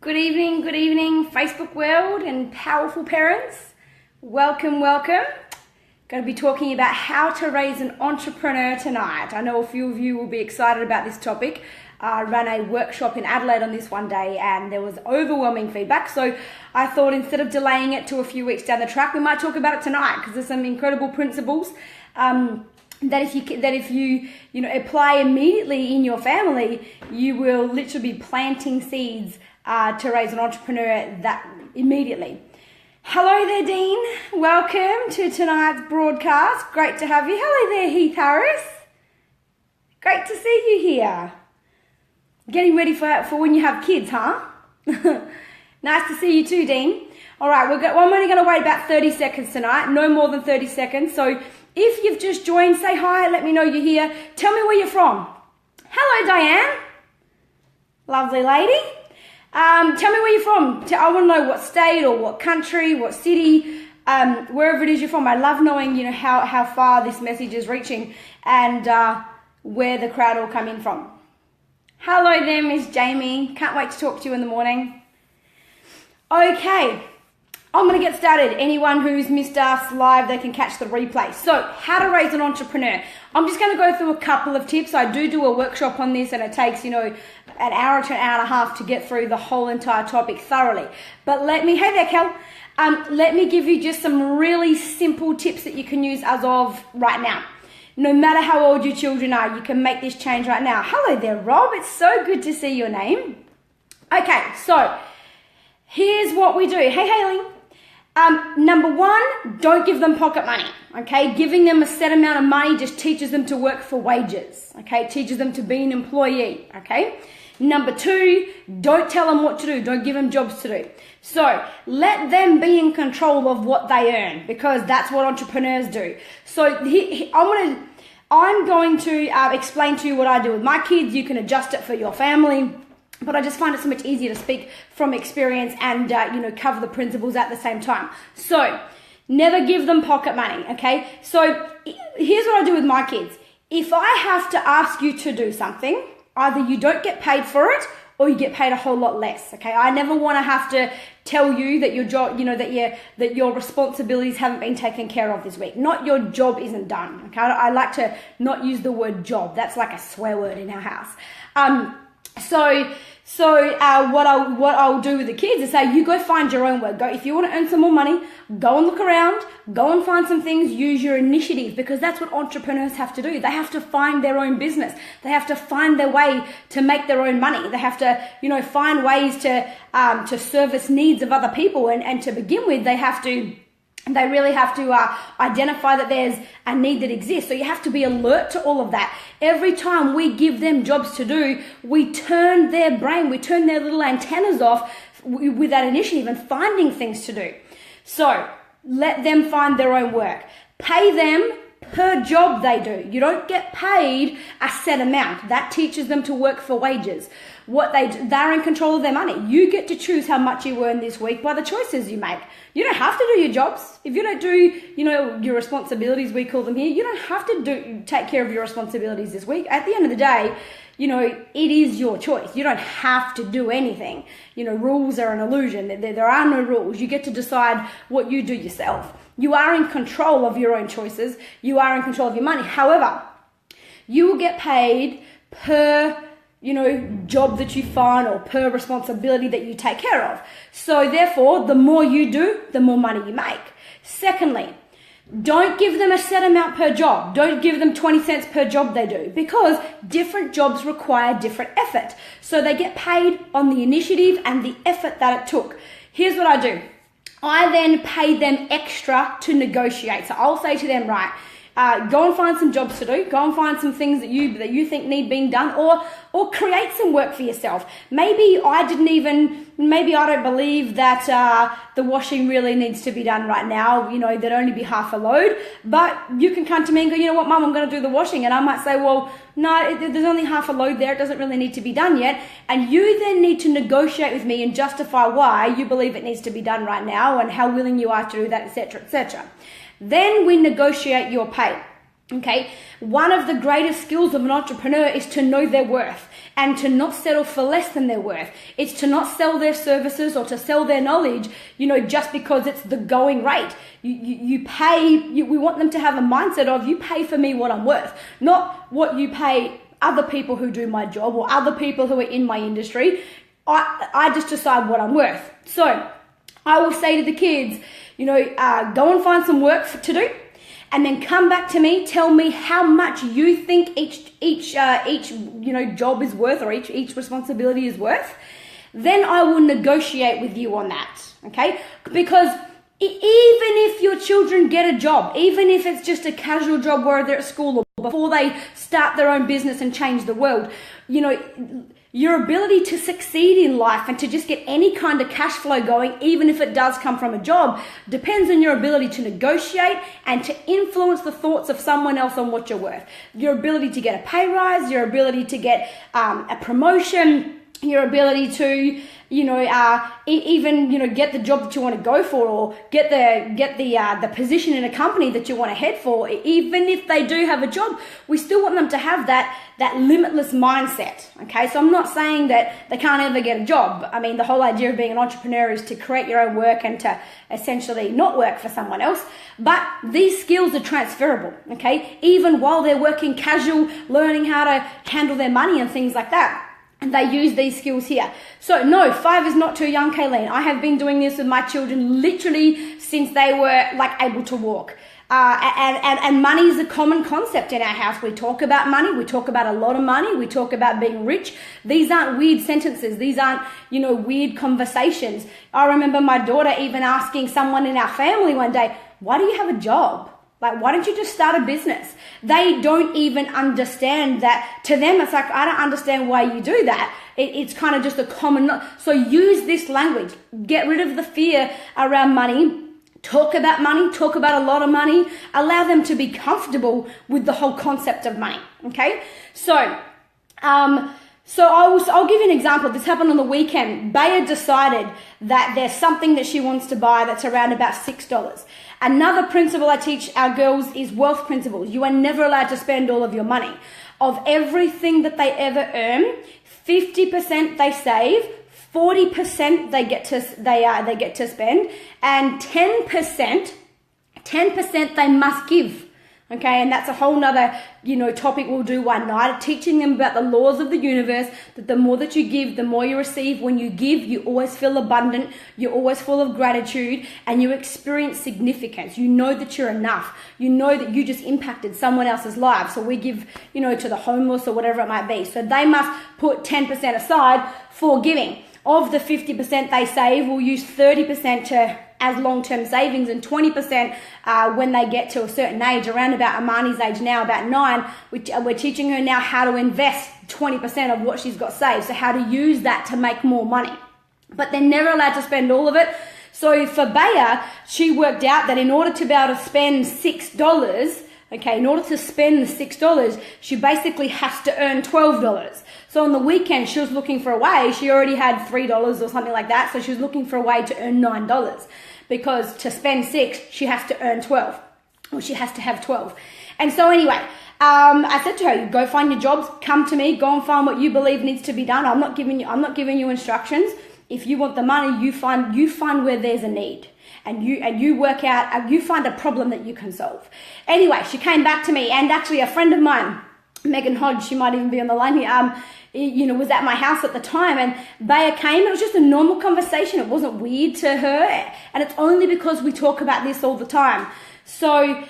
Good evening, Facebook world and powerful parents. Welcome. Going to be talking about how to raise an entrepreneur tonight. I know a few of you will be excited about this topic. I ran a workshop in Adelaide on this one day and there was overwhelming feedback. So I thought instead of delaying it to a few weeks down the track, we might talk about it tonight because there's some incredible principles that if you apply immediately in your family, you will literally be planting seeds to raise an entrepreneur that immediately. Hello there, Dean. Welcome to tonight's broadcast. Great to have you. Hello there, Heath Harris. Great to see you here. Getting ready for when you have kids, huh? Nice to see you too, Dean. All right, I'm only going to wait about 30 seconds tonight, no more than 30 seconds. So if you've just joined, say hi, let me know you're here. Tell me where you're from. Hello, Diane. Lovely lady. Tell me where you're from. I want to know what state or what country, what city, wherever it is you're from. I love knowing, how far this message is reaching and where the crowd all come in from. Hello there, Miss Jamie. Can't wait to talk to you in the morning. Okay, I'm going to get started. Anyone who's missed us live, they can catch the replay. So, how to raise an entrepreneur. I'm just going to go through a couple of tips. I do a workshop on this and it takes, an hour to an hour and a half to get through the whole entire topic thoroughly. But hey there, Kel. Let me give you just some really simple tips that you can use as of right now. No matter how old your children are, you can make this change right now. Hello there, Rob. It's so good to see your name. Okay, so here's what we do. Hey, Haley. Number one, don't give them pocket money, okay? Giving them a set amount of money just teaches them to work for wages, okay? It teaches them to be an employee, okay? Number two, don't tell them what to do. Don't give them jobs to do. So let them be in control of what they earn because that's what entrepreneurs do. So I'm going to explain to you what I do with my kids. You can adjust it for your family. But I just find it so much easier to speak from experience and, cover the principles at the same time. So, never give them pocket money, okay? So, here's what I do with my kids. If I have to ask you to do something, either you don't get paid for it or you get paid a whole lot less, okay? I never want to have to tell you that your job, that your responsibilities haven't been taken care of this week. Not your job isn't done, okay? I like to not use the word job. That's like a swear word in our house. What I'll do with the kids is say, you go find your own work. Go, if you want to earn some more money, go and look around, go and find some things, use your initiative because that's what entrepreneurs have to do. They have to find their own business. They have to find their way to make their own money. They have to, find ways to service needs of other people. And to begin with, they really have to identify that there's a need that exists. So you have to be alert to all of that. Every time we give them jobs to do, we turn their brain, we turn their little antennas off with that initiative and finding things to do. So let them find their own work. Pay them per job they do. You don't get paid a set amount. That teaches them to work for wages. They're in control of their money. You get to choose how much you earn this week by the choices you make. You don't have to do your jobs. If you don't do, your responsibilities, we call them here, you don't have to take care of your responsibilities this week. At the end of the day, it is your choice. You don't have to do anything. Rules are an illusion. There are no rules. You get to decide what you do yourself. You are in control of your own choices. You are in control of your money. However, you will get paid per job that you find or per responsibility that you take care of. So therefore, the more you do, the more money you make. Secondly, don't give them a set amount per job. Don't give them 20 cents per job they do because different jobs require different effort. So they get paid on the initiative and the effort that it took. Here's what I do. I then pay them extra to negotiate. So I'll say to them, right, go and find some jobs to do. Go and find some things that you think need being done, or create some work for yourself. Maybe I don't believe that the washing really needs to be done right now. There'd only be half a load. But you can come to me and go, you know what, Mum, I'm going to do the washing, and I might say, well, no, there's only half a load there. It doesn't really need to be done yet. And you then need to negotiate with me and justify why you believe it needs to be done right now and how willing you are to do that, etc., etc. Then we negotiate your pay. Okay, one of the greatest skills of an entrepreneur is to know their worth. and to not settle for less than they're worth. It's to not sell their services or to sell their knowledge, just because it's the going rate. You pay, we want them to have a mindset of, you pay for me what I'm worth, not what you pay other people who do my job or other people who are in my industry. I just decide what I'm worth. So I will say to the kids, go and find some work to do, and then come back to me, tell me how much you think each job is worth, or each responsibility is worth. Then I will negotiate with you on that, okay? Because even if your children get a job, even if it's just a casual job where they're at school or before they start their own business and change the world, your ability to succeed in life and to just get any kind of cash flow going, even if it does come from a job, depends on your ability to negotiate and to influence the thoughts of someone else on what you're worth. Your ability to get a pay rise, your ability to get a promotion, your ability to get the job that you want to go for, or get the position in a company that you want to head for. Even if they do have a job, we still want them to have that limitless mindset. Okay, so I'm not saying that they can't ever get a job. I mean, the whole idea of being an entrepreneur is to create your own work and to essentially not work for someone else. But these skills are transferable. Okay, even while they're working casual, learning how to handle their money and things like that. And they use these skills here. So no, 5 is not too young, Kayleen. I have been doing this with my children literally since they were able to walk. And money is a common concept in our house. We talk about money. We talk about a lot of money. We talk about being rich. These aren't weird sentences. These aren't, weird conversations. I remember my daughter even asking someone in our family one day, why do you have a job? Why don't you just start a business? They don't even understand that. To them, it's I don't understand why you do that. It's kind of just a common. So use this language. Get rid of the fear around money. Talk about money. Talk about a lot of money. Allow them to be comfortable with the whole concept of money. Okay? So I'll give you an example. This happened on the weekend. Baya decided that there's something that she wants to buy that's around about $6. Another principle I teach our girls is wealth principles. You are never allowed to spend all of your money. Of everything that they ever earn, 50% they save, 40% they get to spend, and 10% they must give. Okay, and that's a whole nother, topic we'll do one night, teaching them about the laws of the universe, that the more that you give, the more you receive. When you give, you always feel abundant, you're always full of gratitude, and you experience significance. You know that you're enough. You know that you just impacted someone else's life. So we give, to the homeless or whatever it might be. So they must put 10% aside for giving. Of the 50% they save, we'll use 30% as long-term savings, and 20% when they get to a certain age, around about Amani's age now, about 9, we're teaching her now how to invest 20% of what she's got saved, so how to use that to make more money. But they're never allowed to spend all of it. So for Baya, she worked out that in order to be able to spend $6, in order to spend the $6, she basically has to earn $12. So on the weekend, she was looking for a way. She already had $3 or something like that. So she was looking for a way to earn $9, because to spend 6, she has to earn 12, or she has to have 12. And so anyway, I said to her, go find your jobs, come to me, go and find what you believe needs to be done. I'm not giving you instructions. If you want the money, you find where there's a need. And you work out, you find a problem that you can solve. Anyway, she came back to me, and actually a friend of mine, Megan Hodge, she might even be on the line here, was at my house at the time, and Baya came. It was just a normal conversation. It wasn't weird to her, and it's only because we talk about this all the time. So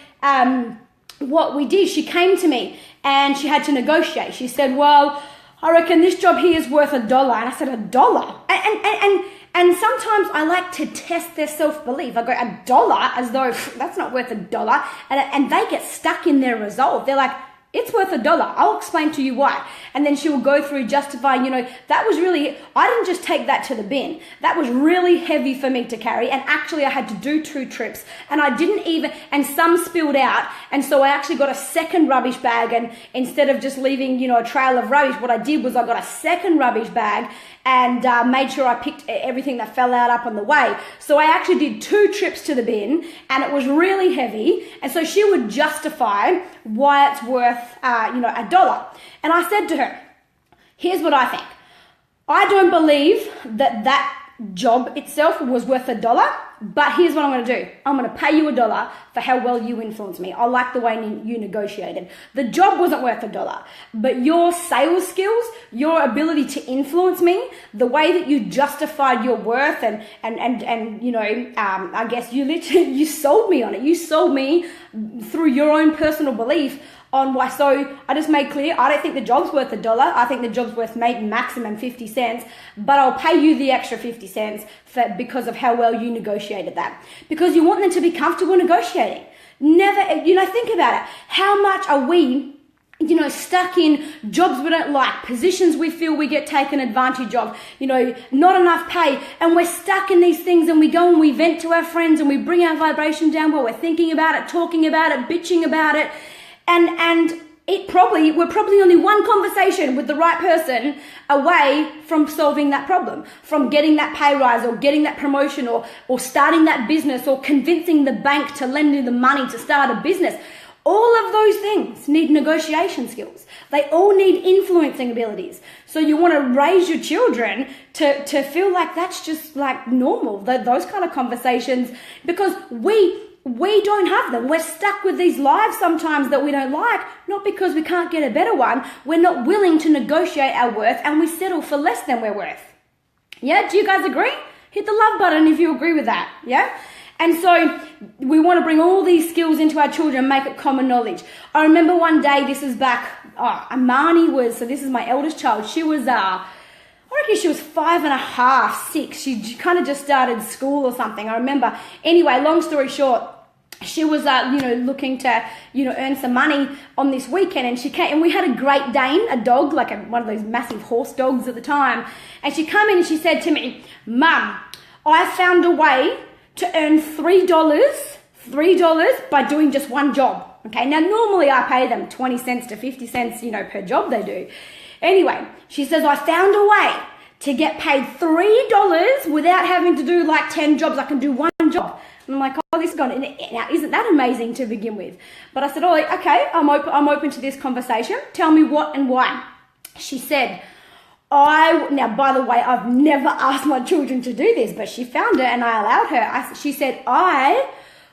what we did, she came to me, and she had to negotiate. She said, well, I reckon this job here is worth $1. And I said, $1? And sometimes I like to test their self-belief. I go, $1? As though that's not worth $1. And they get stuck in their resolve. They're like, it's worth $1. I'll explain to you why. And then she will go through justifying, that was really, I didn't just take that to the bin. That was really heavy for me to carry. And actually I had to do 2 trips, and I didn't even, and some spilled out. And so I actually got a second rubbish bag. And instead of just leaving, a trail of rubbish, what I did was I got a second rubbish bag and made sure I picked everything that fell out up on the way. So I actually did 2 trips to the bin, and it was really heavy. And so she would justify why it's worth, $1. And I said to her, Here's what I think. I don't believe that job itself was worth $1, but here's what I'm going to do. I'm going to pay you $1 for how well you influenced me. I like the way you negotiated. The job wasn't worth $1, but your sales skills, your ability to influence me, the way that you justified your worth and I guess you sold me on it. You sold me through your own personal belief on why. So I just made clear, I don't think the job's worth $1. I think the job's worth maybe maximum 50 cents, but I'll pay you the extra 50 cents because of how well you negotiated that. Because you want them to be comfortable negotiating. Never, think about it. How much are we, stuck in jobs we don't like, positions we feel we get taken advantage of, not enough pay, and we're stuck in these things, and we go and we vent to our friends and we bring our vibration down while we're thinking about it, talking about it, bitching about it. And we're probably only one conversation with the right person away from solving that problem, from getting that pay rise or getting that promotion or starting that business or convincing the bank to lend you the money to start a business. All of those things need negotiation skills. They all need influencing abilities. So you want to raise your children to feel like that's just like normal, those kind of conversations, because we don't have them. We're stuck with these lives sometimes that we don't like, not because we can't get a better one. We're not willing to negotiate our worth, and we settle for less than we're worth. Yeah, do you guys agree? Hit the love button if you agree with that, yeah? And so we want to bring all these skills into our children, make it common knowledge. I remember one day, this is back, so this is my eldest child. She was, I reckon she was 5.5, 6. She kind of just started school or something. I remember. Anyway, long story short, she was, looking to, earn some money on this weekend, and she came, and we had a Great Dane, a dog, like one of those massive horse dogs at the time. And she came in and she said to me, "Mum, I found a way to earn $3 by doing just one job." Okay. Now, normally I pay them 20 cents to 50 cents, per job they do. Anyway, she says, "I found a way to get paid $3 without having to do like 10 jobs. I can do one job." And I'm like, "Oh, this is gone." Now, isn't that amazing to begin with? But I said, "Oh, okay, I'm open to this conversation. Tell me what and why." She said, now, by the way, I've never asked my children to do this, but she found it and I allowed her. She said, "I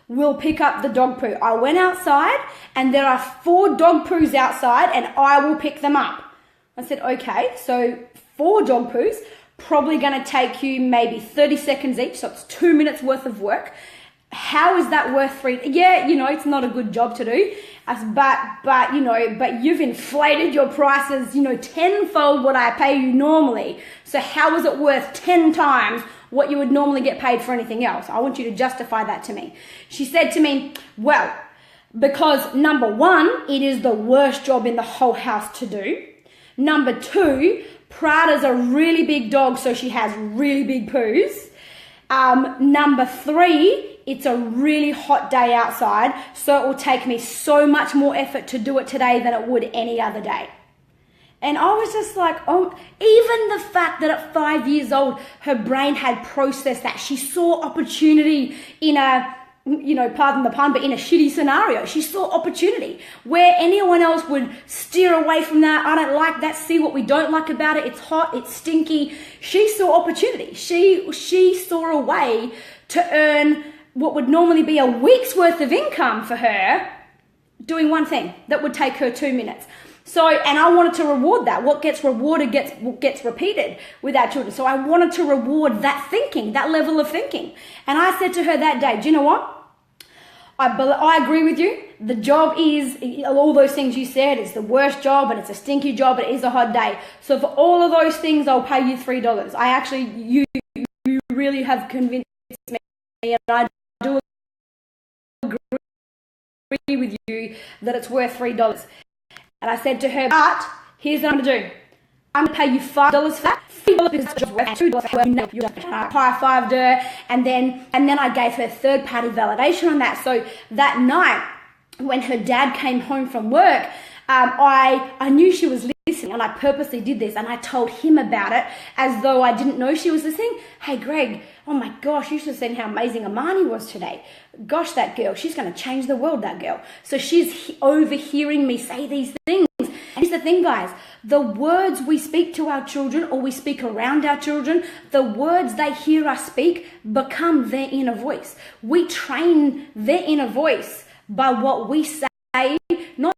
will pick up the dog poo. I went outside and there are 4 dog poos outside and I will pick them up." I said, "Okay, so 4 dog poos, probably going to take you maybe 30 seconds each, so it's 2 minutes worth of work. How is that worth $3? Yeah, it's not a good job to do, but you've inflated your prices, tenfold what I pay you normally. So how is it worth 10 times what you would normally get paid for anything else? I want you to justify that to me." She said to me, "Well, because number 1, it is the worst job in the whole house to do. Number 2, Prada's a really big dog, so she has really big poos. Number 3, it's a really hot day outside, so it will take me so much more effort to do it today than it would any other day." And I was just like, oh, even the fact that at 5 years old, her brain had processed that. She saw opportunity in a, pardon the pun, but in a shitty scenario. She saw opportunity where anyone else would steer away from that. "I don't like that. See what we don't like about it. It's hot. It's stinky." She saw opportunity. She saw a way to earn what would normally be a week's worth of income for her doing one thing that would take her 2 minutes. So, and I wanted to reward that. What gets rewarded gets repeated with our children. So I wanted to reward that thinking, that level of thinking. And I said to her that day, "Do you know what? I agree with you. The job is, all those things you said, it's the worst job and it's a stinky job, it is a hot day. So for all of those things, I'll pay you $3. You really have convinced me, and I do agree with you that it's worth $3. And I said to her, "But here's what I'm going to do. I'm going to pay you $5 for that. $3 because it's worth $2 for her. You high-fived her." And then I gave her third-party validation on that. So that night, when her dad came home from work, I knew she was listening, and I purposely did this, and I told him about it as though I didn't know she was listening. "Hey, Greg, oh my gosh, you should have seen how amazing Amani was today. Gosh, that girl, she's going to change the world, that girl." So she's overhearing me say these things. And the thing, guys. The words we speak to our children or we speak around our children, the words they hear us speak become their inner voice. We train their inner voice by what we say, not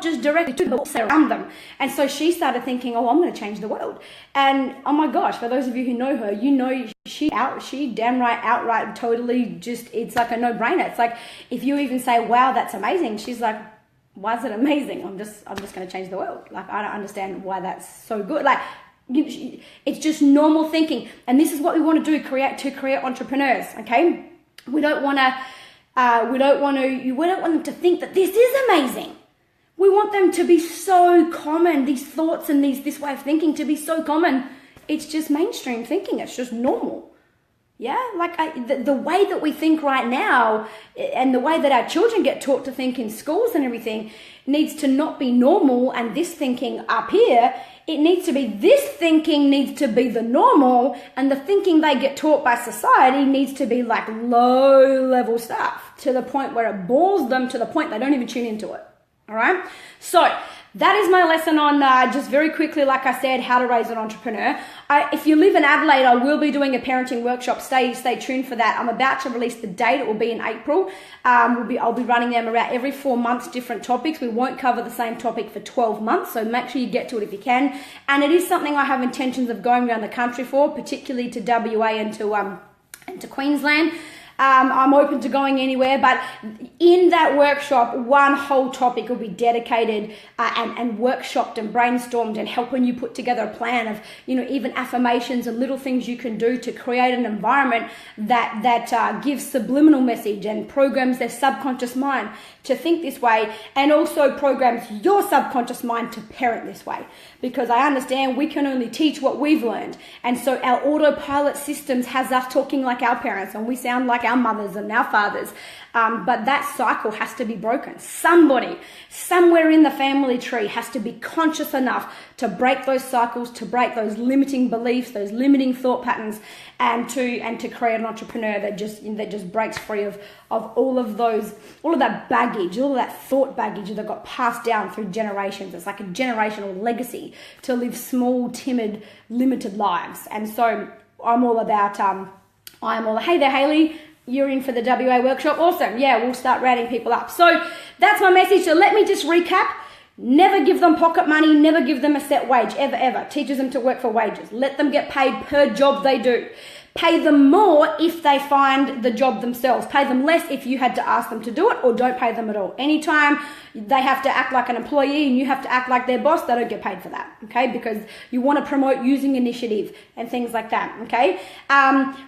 just directly to them, but also around them. And so she started thinking, oh, I'm going to change the world. And oh my gosh, for those of you who know her, you know she damn right, outright, totally just, it's like a no-brainer. It's like, if you even say, wow, that's amazing, she's like, why is it amazing? I'm just going to change the world. Like, I don't understand why that's so good. Like, it's just normal thinking. And this is what we want to do, create entrepreneurs, okay? We don't want them to think that this is amazing. We want them to be so common, these thoughts and this way of thinking to be so common. It's just mainstream thinking. It's just normal. Yeah, like the way that we think right now and the way that our children get taught to think in schools and everything needs to not be normal, and this thinking up here, it needs to be, this thinking needs to be the normal, and the thinking they get taught by society needs to be like low level stuff to the point where it bores them to the point they don't even tune into it. All right, so that is my lesson on just very quickly, like I said, how to raise an entrepreneur. If you live in Adelaide, I will be doing a parenting workshop. Stay tuned for that. I'm about to release the date. It will be in April. I'll be running them around every 4 months, different topics. We won't cover the same topic for 12 months, so make sure you get to it if you can. And it is something I have intentions of going around the country for, particularly to WA and to Queensland. I'm open to going anywhere, but in that workshop, one whole topic will be dedicated and workshopped and brainstormed and helping you put together a plan of, even affirmations and little things you can do to create an environment that gives subliminal message and programs their subconscious mind to think this way, and also programs your subconscious mind to parent this way. Because I understand we can only teach what we've learned. And so our autopilot systems has us talking like our parents, and we sound like our mothers and our fathers. But that cycle has to be broken. Somebody, somewhere in the family tree has to be conscious enough to break those cycles, to break those limiting beliefs, those limiting thought patterns, and to create an entrepreneur that just breaks free of all of that baggage, all of that thought baggage that got passed down through generations. It's like a generational legacy to live small, timid, limited lives. And so I'm all about, hey there, Hayley, you're in for the WA workshop. Awesome. Yeah, we'll start rounding people up. So that's my message. So let me just recap. Never give them pocket money. Never give them a set wage, ever. Teaches them to work for wages. Let them get paid per job they do. Pay them more if they find the job themselves. Pay them less if you had to ask them to do it, or don't pay them at all. Anytime they have to act like an employee and you have to act like their boss, they don't get paid for that, okay? Because you want to promote using initiative and things like that, okay?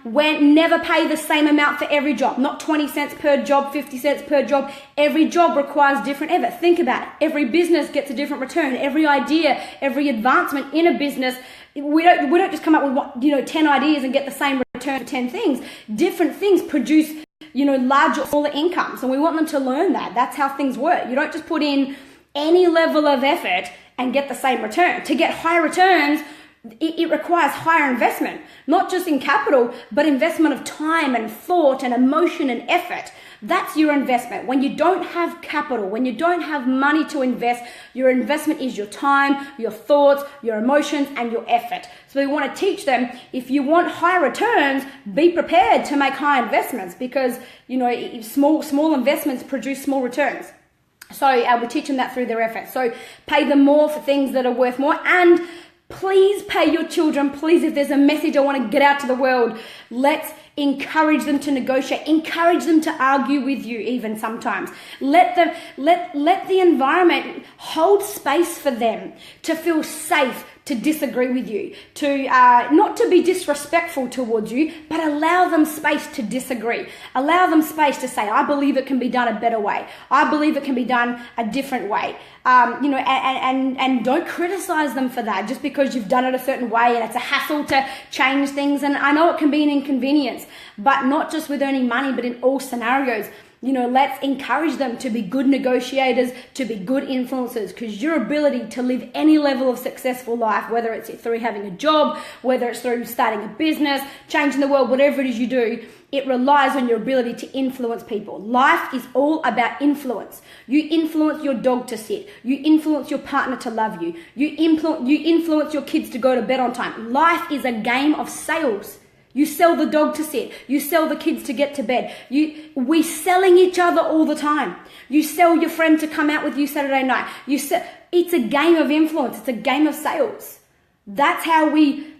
Never pay the same amount for every job. Not 20 cents per job, 50 cents per job. Every job requires different effort. Think about it. Every business gets a different return. Every idea, every advancement in a business, we don't just come up with 10 ideas and get the same return for 10 things. Different things produce larger or smaller incomes, and we want them to learn that. That's how things work. You don't just put in any level of effort and get the same return. To get high returns, it requires higher investment, not just in capital, but investment of time and thought and emotion and effort. That's your investment. When you don't have capital, when you don't have money to invest, your investment is your time, your thoughts, your emotions, and your effort. So we want to teach them, if you want high returns, be prepared to make high investments, because small investments produce small returns. So we teach them that through their effort. So pay them more for things that are worth more, and please pay your children. Please, if there's a message I want to get out to the world, let's encourage them to negotiate, encourage them to argue with you even sometimes. Let the environment hold space for them to feel safe to disagree with you, to not to be disrespectful towards you, but allow them space to disagree. Allow them space to say, I believe it can be done a better way. I believe it can be done a different way. And don't criticize them for that just because you've done it a certain way and it's a hassle to change things. And I know it can be an inconvenience, but not just with earning money, but in all scenarios. let's encourage them to be good negotiators, to be good influencers, because your ability to live any level of successful life, whether it's through having a job, whether it's through starting a business, changing the world, whatever it is you do, it relies on your ability to influence people. Life is all about influence. You influence your dog to sit. You influence your partner to love you. You influence your kids to go to bed on time. Life is a game of sales. You sell the dog to sit. You sell the kids to get to bed. We selling each other all the time. You sell your friend to come out with you Saturday night. It's a game of influence. It's a game of sales. That's how we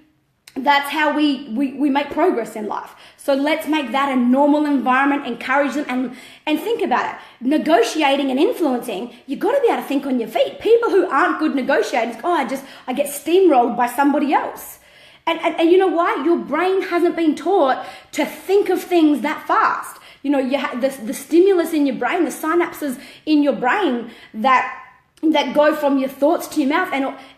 make progress in life. So let's make that a normal environment, encourage them, and think about it. Negotiating and influencing, you've got to be able to think on your feet. People who aren't good negotiators, I get steamrolled by somebody else. And you know why? Your brain hasn't been taught to think of things that fast. You have the stimulus in your brain, the synapses in your brain that go from your thoughts to your mouth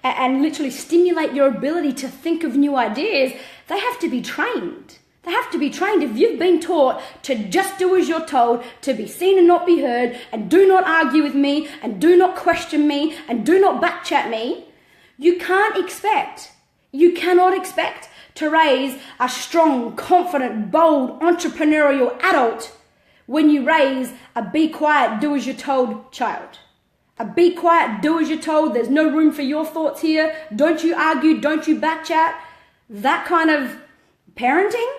and literally stimulate your ability to think of new ideas. They have to be trained. They have to be trained. If you've been taught to just do as you're told, to be seen and not be heard, and do not argue with me, and do not question me, and do not backchat me, you cannot expect to raise a strong, confident, bold, entrepreneurial adult when you raise a be quiet, do as you're told child. A be quiet, do as you're told, there's no room for your thoughts here, don't you argue, don't you backchat. That kind of parenting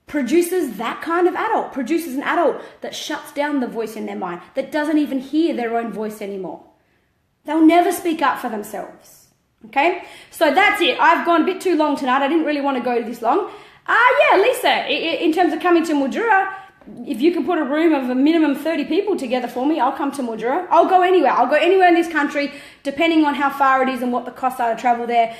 produces that kind of adult, produces an adult that shuts down the voice in their mind, that doesn't even hear their own voice anymore. They'll never speak up for themselves. Okay, so that's it. I've gone a bit too long tonight. I didn't really want to go this long. Lisa, in terms of coming to Mildura, if you can put a room of a minimum 30 people together for me, I'll come to Mildura. I'll go anywhere. I'll go anywhere in this country, depending on how far it is and what the costs are to travel there.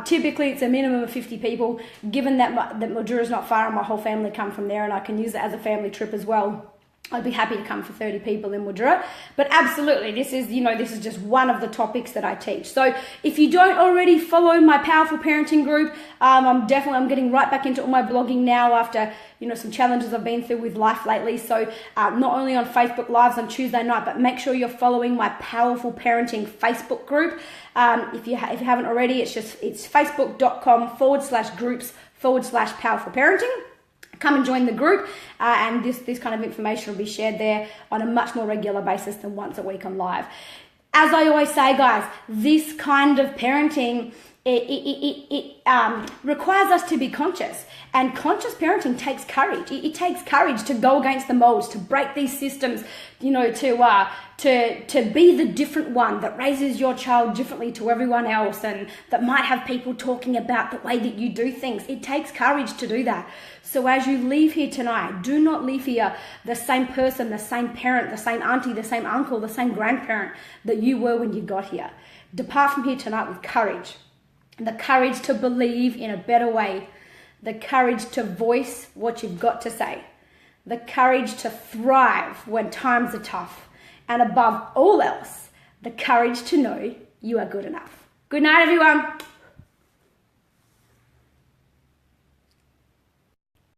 Typically, it's a minimum of 50 people, given that Mildura is not far and my whole family come from there, and I can use it as a family trip as well. I'd be happy to come for 30 people in Mildura. But absolutely, this is just one of the topics that I teach. So if you don't already follow my Powerful Parenting group, I'm getting right back into all my blogging now after, some challenges I've been through with life lately. So not only on Facebook Lives on Tuesday night, but make sure you're following my Powerful Parenting Facebook group. If you haven't already, it's facebook.com/groups/Powerful Parenting. Come and join the group, and this kind of information will be shared there on a much more regular basis than once a week on live. As I always say, guys, this kind of parenting, it requires us to be conscious, and conscious parenting takes courage. It takes courage to go against the molds, to break these systems, to be the different one that raises your child differently to everyone else, and that might have people talking about the way that you do things. It takes courage to do that. So as you leave here tonight, do not leave here the same person, the same parent, the same auntie, the same uncle, the same grandparent that you were when you got here. Depart from here tonight with courage. The courage to believe in a better way. The courage to voice what you've got to say. The courage to thrive when times are tough. And above all else, the courage to know you are good enough. Good night, everyone.